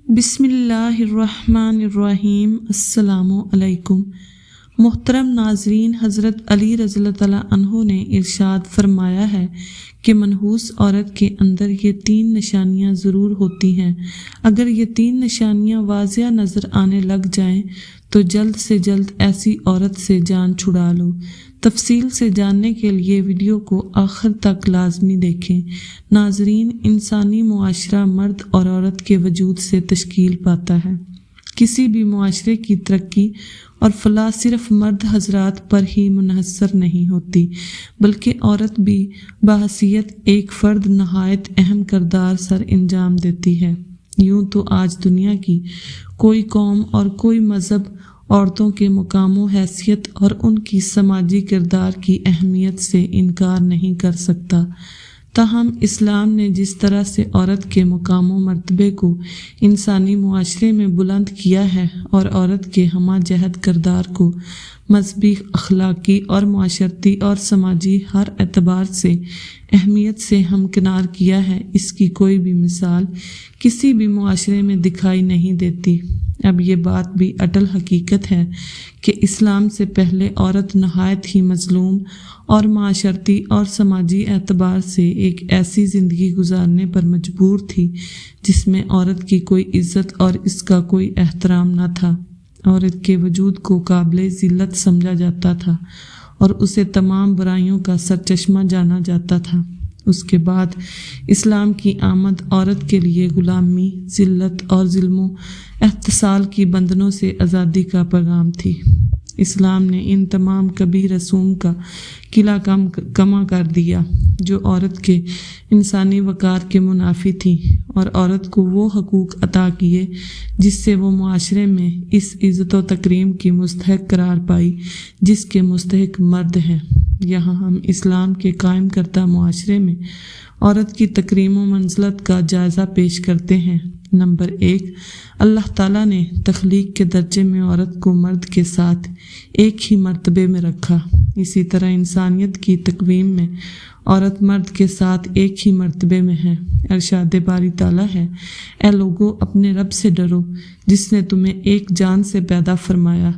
بسم اللہ الرحمن الرحیم۔ السلام علیکم محترم ناظرین، حضرت علی رضی اللہ تعالیٰ عنہ نے ارشاد فرمایا ہے کہ منحوس عورت کے اندر یہ 3 نشانیاں ضرور ہوتی ہیں۔ اگر یہ 3 نشانیاں واضح نظر آنے لگ جائیں تو جلد سے جلد ایسی عورت سے جان چھڑا لو۔ تفصیل سے جاننے کے لیے ویڈیو کو آخر تک لازمی دیکھیں۔ ناظرین، انسانی معاشرہ مرد اور عورت کے وجود سے تشکیل پاتا ہے۔ کسی بھی معاشرے کی ترقی اور فلاح صرف مرد حضرات پر ہی منحصر نہیں ہوتی، بلکہ عورت بھی بحیثیت ایک فرد نہایت اہم کردار سر انجام دیتی ہے۔ یوں تو آج دنیا کی کوئی قوم اور کوئی مذہب عورتوں کے مقام و حیثیت اور ان کی سماجی کردار کی اہمیت سے انکار نہیں کر سکتا، تاہم اسلام نے جس طرح سے عورت کے مقام و مرتبے کو انسانی معاشرے میں بلند کیا ہے اور عورت کے ہمہ جہت کردار کو مذہبی، اخلاقی اور معاشرتی اور سماجی ہر اعتبار سے اہمیت سے ہمکنار کیا ہے، اس کی کوئی بھی مثال کسی بھی معاشرے میں دکھائی نہیں دیتی۔ اب یہ بات بھی اٹل حقیقت ہے کہ اسلام سے پہلے عورت نہایت ہی مظلوم اور معاشرتی اور سماجی اعتبار سے ایک ایسی زندگی گزارنے پر مجبور تھی جس میں عورت کی کوئی عزت اور اس کا کوئی احترام نہ تھا۔ عورت کے وجود کو قابل ذلت سمجھا جاتا تھا اور اسے تمام برائیوں کا سرچشمہ جانا جاتا تھا۔ اس کے بعد اسلام کی آمد عورت کے لیے غلامی، ذلت اور ظلم و احتسال کی بندنوں سے آزادی کا پیغام تھی۔ اسلام نے ان تمام کبھی رسوم کا قلعہ کما کر دیا جو عورت کے انسانی وقار کے منافی تھی، اور عورت کو وہ حقوق عطا کیے جس سے وہ معاشرے میں اس عزت و تکریم کی مستحق قرار پائی جس کے مستحق مرد ہیں۔ یہاں ہم اسلام کے قائم کردہ معاشرے میں عورت کی تکریم و منزلت کا جائزہ پیش کرتے ہیں۔ نمبر 1، اللہ تعالیٰ نے تخلیق کے درجے میں عورت کو مرد کے ساتھ ایک ہی مرتبے میں رکھا۔ اسی طرح انسانیت کی تقویم میں عورت مرد کے ساتھ ایک ہی مرتبے میں ہے۔ ارشاد باری تعالیٰ ہے، اے لوگو، اپنے رب سے ڈرو جس نے تمہیں ایک جان سے پیدا فرمایا،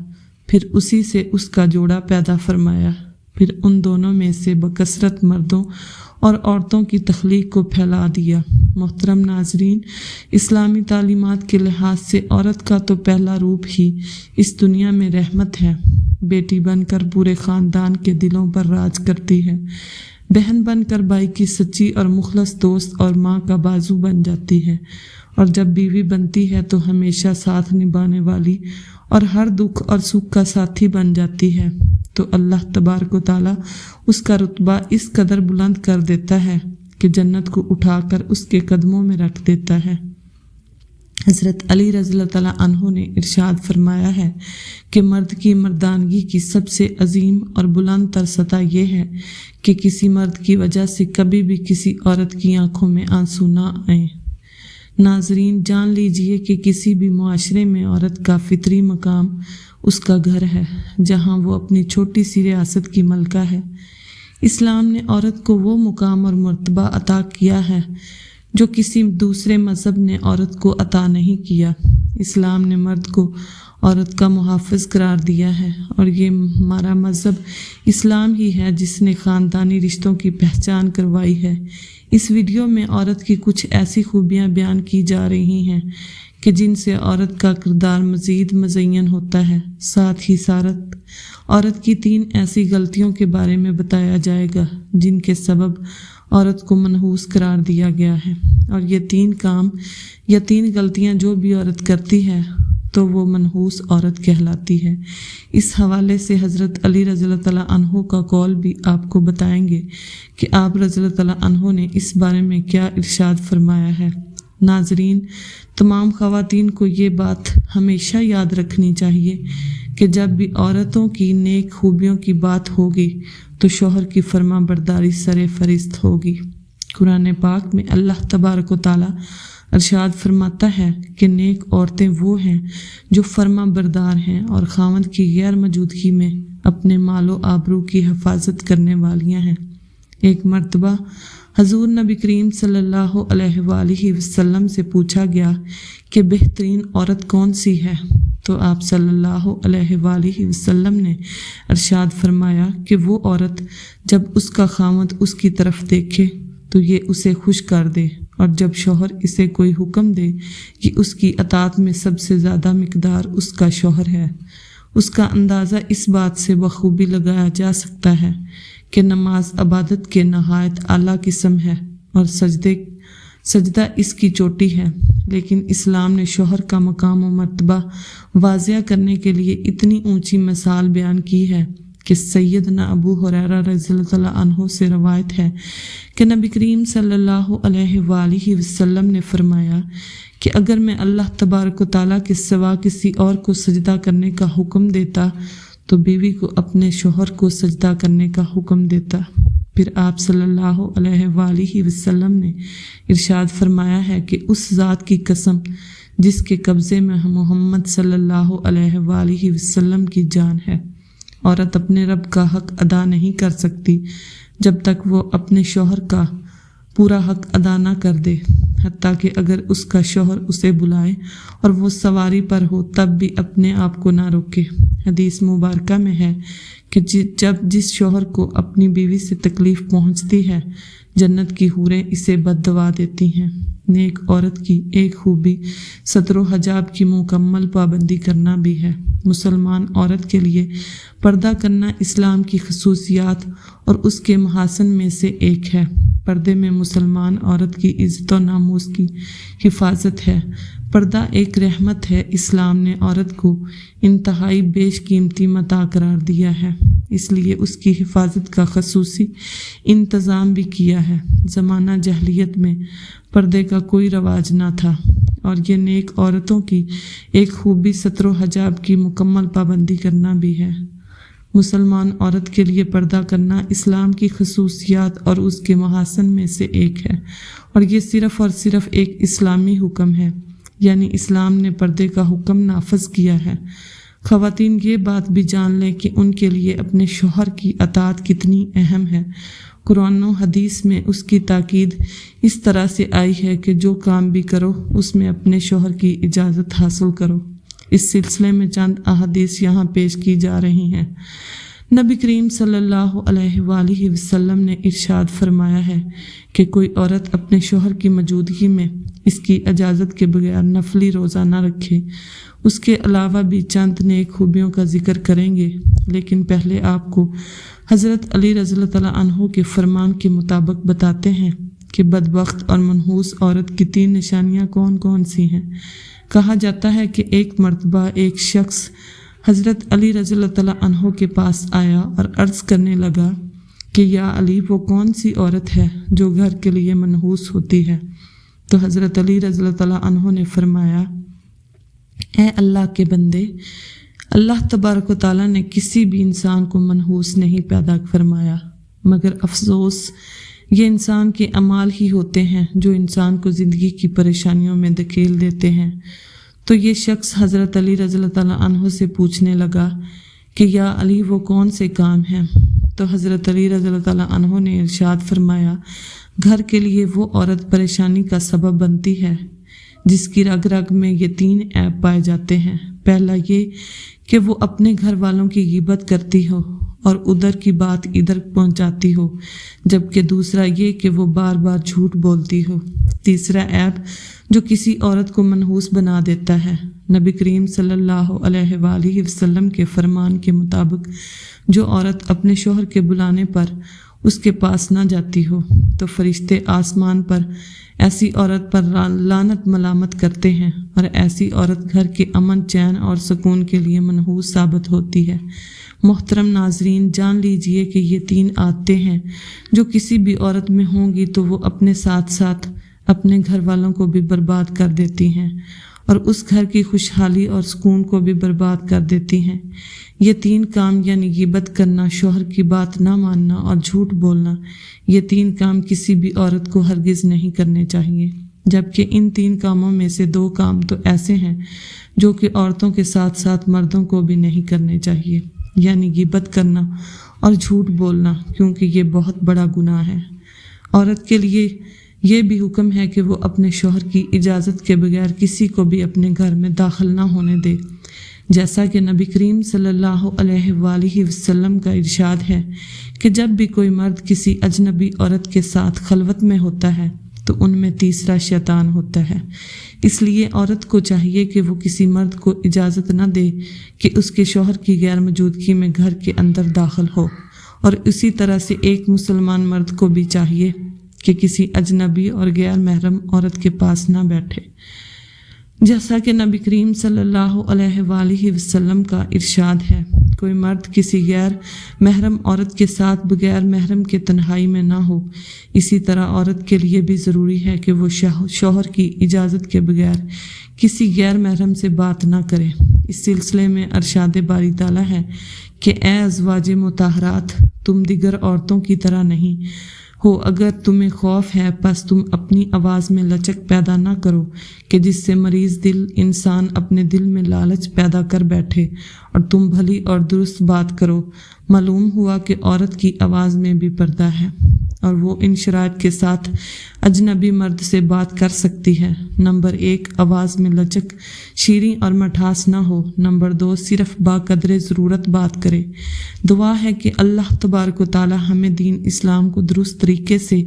پھر اسی سے اس کا جوڑا پیدا فرمایا، پھر ان دونوں میں سے بکثرت مردوں اور عورتوں کی تخلیق کو پھیلا دیا۔ محترم ناظرین، اسلامی تعلیمات کے لحاظ سے عورت کا تو پہلا روپ ہی اس دنیا میں رحمت ہے۔ بیٹی بن کر پورے خاندان کے دلوں پر راج کرتی ہے، بہن بن کر بھائی کی سچی اور مخلص دوست اور ماں کا بازو بن جاتی ہے، اور جب بیوی بنتی ہے تو ہمیشہ ساتھ نبھانے والی اور ہر دکھ اور سکھ کا ساتھی بن جاتی ہے۔ تو اللہ تبارک و تعالیٰ اس کا رتبہ اس قدر بلند کر دیتا ہے کہ جنت کو اٹھا کر اس کے قدموں میں رکھ دیتا ہے۔ حضرت علی رضی اللہ تعالیٰ عنہ نے ارشاد فرمایا ہے کہ مرد کی مردانگی کی سب سے عظیم اور بلند تر سطح یہ ہے کہ کسی مرد کی وجہ سے کبھی بھی کسی عورت کی آنکھوں میں آنسو نہ آئیں۔ ناظرین، جان لیجئے کہ کسی بھی معاشرے میں عورت کا فطری مقام اس کا گھر ہے، جہاں وہ اپنی چھوٹی سی ریاست کی ملکہ ہے۔ اسلام نے عورت کو وہ مقام اور مرتبہ عطا کیا ہے جو کسی دوسرے مذہب نے عورت کو عطا نہیں کیا۔ اسلام نے مرد کو عورت کا محافظ قرار دیا ہے، اور یہ ہمارا مذہب اسلام ہی ہے جس نے خاندانی رشتوں کی پہچان کروائی ہے۔ اس ویڈیو میں عورت کی کچھ ایسی خوبیاں بیان کی جا رہی ہیں کہ جن سے عورت کا کردار مزید مزین ہوتا ہے۔ ساتھ ہی ساتھ عورت کی 3 ایسی غلطیوں کے بارے میں بتایا جائے گا جن کے سبب عورت کو منحوس قرار دیا گیا ہے، اور یہ 3 کام یا 3 غلطیاں جو بھی عورت کرتی ہے تو وہ منحوس عورت کہلاتی ہے۔ اس حوالے سے حضرت علی رضی اللہ تعالیٰ عنہ کا قول بھی آپ کو بتائیں گے کہ آپ رضی اللہ تعالیٰ عنہ نے اس بارے میں کیا ارشاد فرمایا ہے۔ ناظرین، تمام خواتین کو یہ بات ہمیشہ یاد رکھنی چاہیے کہ جب بھی عورتوں کی نیک خوبیوں کی بات ہوگی تو شوہر کی فرما برداری سر فہرست ہوگی۔ قرآن پاک میں اللہ تبارک و تعالیٰ ارشاد فرماتا ہے کہ نیک عورتیں وہ ہیں جو فرما بردار ہیں اور خاوند کی غیر موجودگی میں اپنے مال و آبرو کی حفاظت کرنے والیاں ہیں۔ ایک مرتبہ حضور نبی کریم صلی اللہ علیہ وآلہ وسلم سے پوچھا گیا کہ بہترین عورت کون سی ہے؟ تو آپ صلی اللہ علیہ وآلہ وسلم نے ارشاد فرمایا کہ وہ عورت جب اس کا خاوند اس کی طرف دیکھے تو یہ اسے خوش کر دے، اور جب شوہر اسے کوئی حکم دے کہ اس کی اطاعت میں سب سے زیادہ مقدار اس کا شوہر ہے۔ اس کا اندازہ اس بات سے بخوبی لگایا جا سکتا ہے کہ نماز عبادت کے نہایت اعلیٰ قسم ہے اور سجدہ اس کی چوٹی ہے، لیکن اسلام نے شوہر کا مقام و مرتبہ واضح کرنے کے لیے اتنی اونچی مثال بیان کی ہے کہ سیدنا ابو ہریرہ رضی اللہ تعالیٰ عنہ سے روایت ہے کہ نبی کریم صلی اللہ علیہ وآلہ وسلم نے فرمایا کہ اگر میں اللہ تبارک و تعالیٰ کے سوا کسی اور کو سجدہ کرنے کا حکم دیتا تو بیوی کو اپنے شوہر کو سجدہ کرنے کا حکم دیتا۔ پھر آپ صلی اللہ علیہ وآلہ وسلم نے ارشاد فرمایا ہے کہ اس ذات کی قسم جس کے قبضے میں محمد صلی اللہ علیہ وآلہ وسلم کی جان ہے، عورت اپنے رب کا حق ادا نہیں کر سکتی جب تک وہ اپنے شوہر کا پورا حق ادا نہ کر دے، حتیٰ کہ اگر اس کا شوہر اسے بلائے اور وہ سواری پر ہو تب بھی اپنے آپ کو نہ روکے۔ حدیث مبارکہ میں ہے کہ جس شوہر کو اپنی بیوی سے تکلیف پہنچتی ہے جنت کی حوریں اسے بد دعا دیتی ہیں۔ نیک عورت کی ایک خوبی ستر و حجاب کی مکمل پابندی کرنا بھی ہے۔ مسلمان عورت کے لیے پردہ کرنا اسلام کی خصوصیات اور اس کے محاسن میں سے ایک ہے۔ پردے میں مسلمان عورت کی عزت و ناموس کی حفاظت ہے۔ پردہ ایک رحمت ہے۔ اسلام نے عورت کو انتہائی بیش قیمتی متاع قرار دیا ہے، اس لیے اس کی حفاظت کا خصوصی انتظام بھی کیا ہے۔ زمانہ جاہلیت میں پردے کا کوئی رواج نہ تھا، اور یہ نیک عورتوں کی ایک خوبی ستر و حجاب کی مکمل پابندی کرنا بھی ہے۔ مسلمان عورت کے لیے پردہ کرنا اسلام کی خصوصیات اور اس کے محاسن میں سے ایک ہے، اور یہ صرف اور صرف ایک اسلامی حکم ہے، یعنی اسلام نے پردے کا حکم نافذ کیا ہے۔ خواتین یہ بات بھی جان لیں کہ ان کے لیے اپنے شوہر کی اطاعت کتنی اہم ہے۔ قرآن و حدیث میں اس کی تاکید اس طرح سے آئی ہے کہ جو کام بھی کرو اس میں اپنے شوہر کی اجازت حاصل کرو۔ اس سلسلے میں چند احادیث یہاں پیش کی جا رہی ہیں۔ نبی کریم صلی اللہ علیہ وآلہ وسلم نے ارشاد فرمایا ہے کہ کوئی عورت اپنے شوہر کی موجودگی میں اس کی اجازت کے بغیر نفلی روزہ نہ رکھے۔ اس کے علاوہ بھی چند نیک خوبیوں کا ذکر کریں گے، لیکن پہلے آپ کو حضرت علی رضی اللہ تعالیٰ عنہ کے فرمان کے مطابق بتاتے ہیں کہ بدبخت اور منحوس عورت کی 3 نشانیاں کون کون سی ہیں۔ کہا جاتا ہے کہ ایک مرتبہ ایک شخص حضرت علی رضی اللہ تعالیٰ عنہ کے پاس آیا اور عرض کرنے لگا کہ یا علی، وہ کون سی عورت ہے جو گھر کے لیے منحوس ہوتی ہے؟ تو حضرت علی رضی اللہ تعالیٰ عنہ نے فرمایا، اے اللہ کے بندے، اللہ تبارک و تعالیٰ نے کسی بھی انسان کو منحوس نہیں پیدا فرمایا، مگر افسوس یہ انسان کے اعمال ہی ہوتے ہیں جو انسان کو زندگی کی پریشانیوں میں دھکیل دیتے ہیں۔ تو یہ شخص حضرت علی رضی اللہ تعالیٰ عنہ سے پوچھنے لگا کہ یا علی، وہ کون سے کام ہیں؟ تو حضرت علی رضی اللہ تعالیٰ عنہ نے ارشاد فرمایا، گھر کے لیے وہ عورت پریشانی کا سبب بنتی ہے جس کی رگ رگ میں یہ 3 عیب پائے جاتے ہیں۔ پہلا یہ کہ وہ اپنے گھر والوں کی غیبت کرتی ہو اور ادھر کی بات ادھر پہنچاتی ہو، جبکہ دوسرا یہ کہ وہ بار بار جھوٹ بولتی ہو۔ تیسرا عیب جو کسی عورت کو منحوس بنا دیتا ہے، نبی کریم صلی اللہ علیہ وآلہ وسلم کے فرمان کے مطابق جو عورت اپنے شوہر کے بلانے پر اس کے پاس نہ جاتی ہو تو فرشتے آسمان پر ایسی عورت پر لعنت ملامت کرتے ہیں، اور ایسی عورت گھر کے امن چین اور سکون کے لیے منحوس ثابت ہوتی ہے۔ محترم ناظرین، جان لیجئے کہ یہ 3 عادتیں ہیں جو کسی بھی عورت میں ہوں گی تو وہ اپنے ساتھ ساتھ اپنے گھر والوں کو بھی برباد کر دیتی ہیں اور اس گھر کی خوشحالی اور سکون کو بھی برباد کر دیتی ہیں۔ یہ 3 کام یعنی غیبت کرنا، شوہر کی بات نہ ماننا اور جھوٹ بولنا، یہ 3 کام کسی بھی عورت کو ہرگز نہیں کرنے چاہیے، جبکہ ان 3 کاموں میں سے 2 کام تو ایسے ہیں جو کہ عورتوں کے ساتھ ساتھ مردوں کو بھی نہیں کرنے چاہیے، یعنی غیبت کرنا اور جھوٹ بولنا، کیونکہ یہ بہت بڑا گناہ ہے۔ عورت کے لیے یہ بھی حکم ہے کہ وہ اپنے شوہر کی اجازت کے بغیر کسی کو بھی اپنے گھر میں داخل نہ ہونے دے، جیسا کہ نبی کریم صلی اللہ علیہ وآلہ وسلم کا ارشاد ہے کہ جب بھی کوئی مرد کسی اجنبی عورت کے ساتھ خلوت میں ہوتا ہے تو ان میں تیسرا شیطان ہوتا ہے۔ اس لیے عورت کو چاہیے کہ وہ کسی مرد کو اجازت نہ دے کہ اس کے شوہر کی غیر موجودگی میں گھر کے اندر داخل ہو، اور اسی طرح سے ایک مسلمان مرد کو بھی چاہیے کہ کسی اجنبی اور غیر محرم عورت کے پاس نہ بیٹھے، جیسا کہ نبی کریم صلی اللہ علیہ وآلہ وسلم کا ارشاد ہے، کوئی مرد کسی غیر محرم عورت کے ساتھ بغیر محرم کے تنہائی میں نہ ہو۔ اسی طرح عورت کے لیے بھی ضروری ہے کہ وہ شوہر کی اجازت کے بغیر کسی غیر محرم سے بات نہ کرے۔ اس سلسلے میں ارشاد باری تعالیٰ ہے کہ اے ازواج مطہرات، تم دیگر عورتوں کی طرح نہیں ہو، اگر تمہیں خوف ہے پس تم اپنی آواز میں لچک پیدا نہ کرو کہ جس سے مریض دل انسان اپنے دل میں لالچ پیدا کر بیٹھے، اور تم بھلی اور درست بات کرو۔ معلوم ہوا کہ عورت کی آواز میں بھی پردہ ہے اور وہ ان شرائط کے ساتھ اجنبی مرد سے بات کر سکتی ہے: نمبر 1، آواز میں لچک، شیریں اور مٹھاس نہ ہو۔ نمبر 2، صرف باقدر ضرورت بات کرے۔ دعا ہے کہ اللہ تبارک و تعالی ہمیں دین اسلام کو درست طریقے سے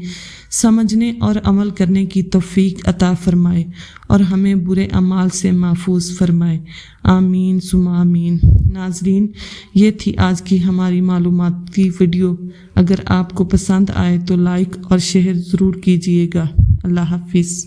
سمجھنے اور عمل کرنے کی توفیق عطا فرمائے اور ہمیں برے اعمال سے محفوظ فرمائے، آمین ثم آمین۔ ناظرین، یہ تھی آج کی ہماری معلوماتی ویڈیو۔ اگر آپ کو پسند آئے تو لائک اور شیئر ضرور کیجیے گا۔ اللہ حافظ۔